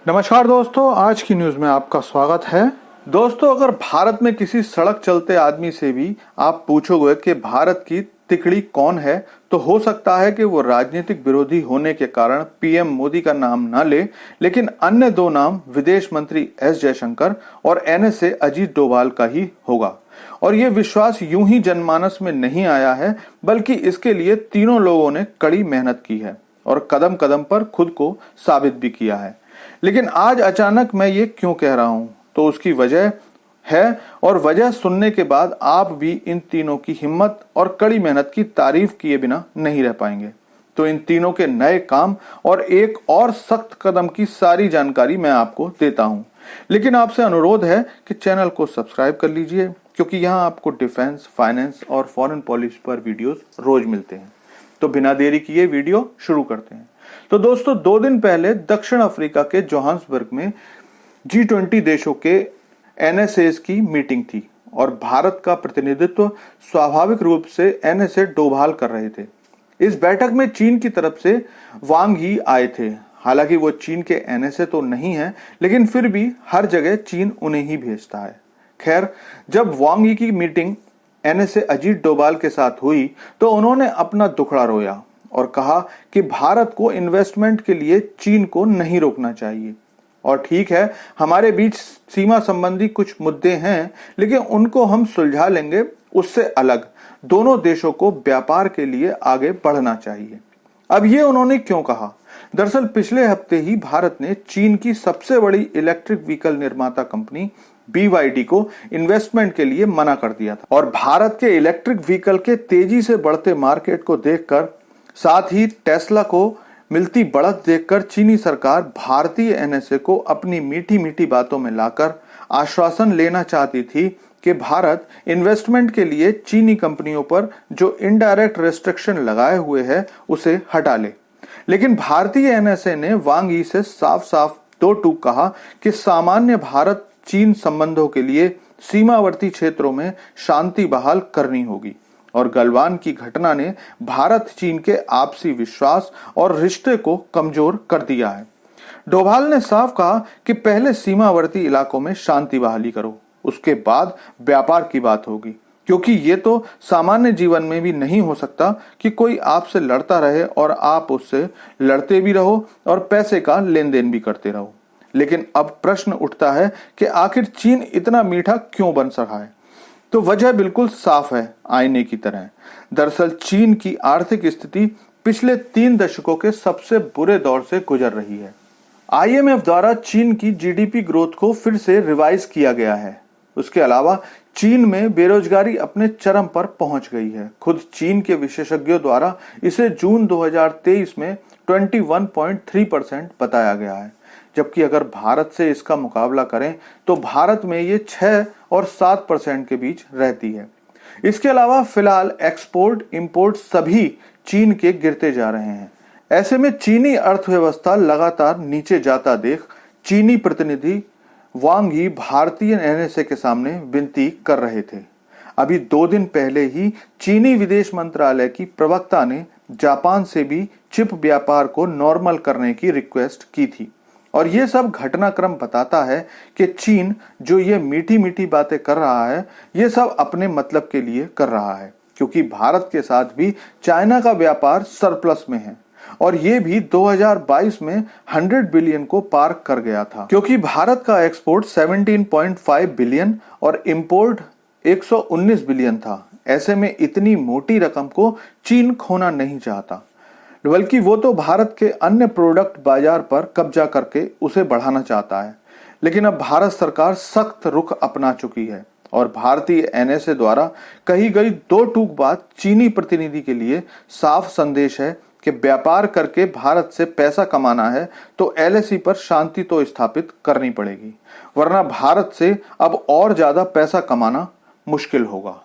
नमस्कार दोस्तों, आज की न्यूज में आपका स्वागत है। दोस्तों, अगर भारत में किसी सड़क चलते आदमी से भी आप पूछोगे कि भारत की तिकड़ी कौन है, तो हो सकता है कि वो राजनीतिक विरोधी होने के कारण पीएम मोदी का नाम ना ले, लेकिन अन्य दो नाम विदेश मंत्री एस जयशंकर और एनएसए अजीत डोभाल का ही होगा। और ये विश्वास यूं ही जनमानस में नहीं आया है, बल्कि इसके लिए तीनों लोगों ने कड़ी मेहनत की है और कदम कदम पर खुद को साबित भी किया है। लेकिन आज अचानक मैं ये क्यों कह रहा हूं, तो उसकी वजह है, और वजह सुनने के बाद आप भी इन तीनों की हिम्मत और कड़ी मेहनत की तारीफ किए बिना नहीं रह पाएंगे। तो इन तीनों के नए काम और एक और सख्त कदम की सारी जानकारी मैं आपको देता हूं। लेकिन आपसे अनुरोध है कि चैनल को सब्सक्राइब कर लीजिए, क्योंकि यहाँ आपको डिफेंस, फाइनेंस और फॉरेन पॉलिसी पर वीडियोस रोज मिलते हैं। तो बिना देरी किए वीडियो शुरू करते हैं। तो दोस्तों, 2 दिन पहले दक्षिण अफ्रीका के जोहान्सबर्ग में G20 देशों के एनएसएस की मीटिंग थी और भारत का प्रतिनिधित्व स्वाभाविक रूप से एनएसए डोभाल कर रहे थे। इस बैठक में चीन की तरफ से वांग ही आए थे। हालांकि वो चीन के एनएसए तो नहीं है, लेकिन फिर भी हर जगह चीन उन्हें ही भेजता है। खैर, जब वांग ही की मीटिंग एनएसए अजीत डोभाल के साथ हुई तो उन्होंने अपना दुखड़ा रोया और कहा कि भारत को इन्वेस्टमेंट के लिए चीन को नहीं रोकना चाहिए। और ठीक है, हमारे बीच सीमा संबंधी कुछ मुद्दे हैं, लेकिन उनको हम सुलझा लेंगे। उससे अलग दोनों देशों को व्यापार के लिए आगे बढ़ना चाहिए। अब ये उन्होंने क्यों कहा? दरअसल पिछले हफ्ते ही भारत ने चीन की सबसे बड़ी इलेक्ट्रिक व्हीकल निर्माता कंपनी BYD को इन्वेस्टमेंट के लिए मना कर दिया था। और भारत के इलेक्ट्रिक व्हीकल के तेजी से बढ़ते मार्केट को देखकर, साथ ही टेस्ला को मिलती बढ़त देखकर चीनी सरकार भारतीय एनएसए को अपनी मीठी मीठी बातों में लाकर आश्वासन लेना चाहती थी कि भारत इन्वेस्टमेंट के लिए चीनी कंपनियों पर जो इनडायरेक्ट रेस्ट्रिक्शन लगाए हुए है उसे हटा ले। लेकिन भारतीय एनएसए ने वांग यी से साफ साफ दो टूक कहा कि सामान्य भारत चीन संबंधों के लिए सीमावर्ती क्षेत्रों में शांति बहाल करनी होगी। और गलवान की घटना ने भारत चीन के आपसी विश्वास और रिश्ते को कमजोर कर दिया है। डोभाल ने साफ कहा कि पहले सीमावर्ती इलाकों में शांति बहाली करो, उसके बाद व्यापार की बात होगी, क्योंकि ये तो सामान्य जीवन में भी नहीं हो सकता कि कोई आपसे लड़ता रहे और आप उससे लड़ते भी रहो और पैसे का लेन देन भी करते रहो। लेकिन अब प्रश्न उठता है कि आखिर चीन इतना मीठा क्यों बन सका है? तो वजह बिल्कुल साफ है, आईने की तरह। दरअसल चीन की आर्थिक स्थिति पिछले 3 दशकों के सबसे बुरे दौर से गुजर रही है। IMF द्वारा चीन की GDP ग्रोथ को फिर से रिवाइज किया गया है। उसके अलावा चीन में बेरोजगारी अपने चरम पर पहुंच गई है। खुद चीन के विशेषज्ञों द्वारा इसे जून 2023 में 21.3% बताया गया है, जबकि अगर भारत से इसका मुकाबला करें तो भारत में ये 6 और 7% के बीच रहती है। इसके अलावा फिलहाल एक्सपोर्ट इंपोर्ट सभी चीन के गिरते जा रहे हैं। ऐसे में चीनी अर्थव्यवस्था लगातार नीचे जाता देख चीनी प्रतिनिधि वांग ही भारतीय एनएसए के सामने विनती कर रहे थे। अभी 2 दिन पहले ही चीनी विदेश मंत्रालय की प्रवक्ता ने जापान से भी चिप व्यापार को नॉर्मल करने की रिक्वेस्ट की थी। और ये सब घटनाक्रम बताता है कि चीन जो ये मीठी मीठी बातें कर रहा है, ये सब अपने मतलब के लिए कर रहा है, क्योंकि भारत के साथ भी चाइना का व्यापार सरप्लस में है और ये भी 2022 में 100 बिलियन को पार कर गया था, क्योंकि भारत का एक्सपोर्ट 17.5 बिलियन और इंपोर्ट 119 बिलियन था। ऐसे में इतनी मोटी रकम को चीन खोना नहीं चाहता, बल्कि वो तो भारत के अन्य प्रोडक्ट बाजार पर कब्जा करके उसे बढ़ाना चाहता है। लेकिन अब भारत सरकार सख्त रुख अपना चुकी है और भारतीय एनएसए द्वारा कही गई 2 टूक बात चीनी प्रतिनिधि के लिए साफ संदेश है कि व्यापार करके भारत से पैसा कमाना है तो LSE पर शांति तो स्थापित करनी पड़ेगी, वरना भारत से अब और ज्यादा पैसा कमाना मुश्किल होगा।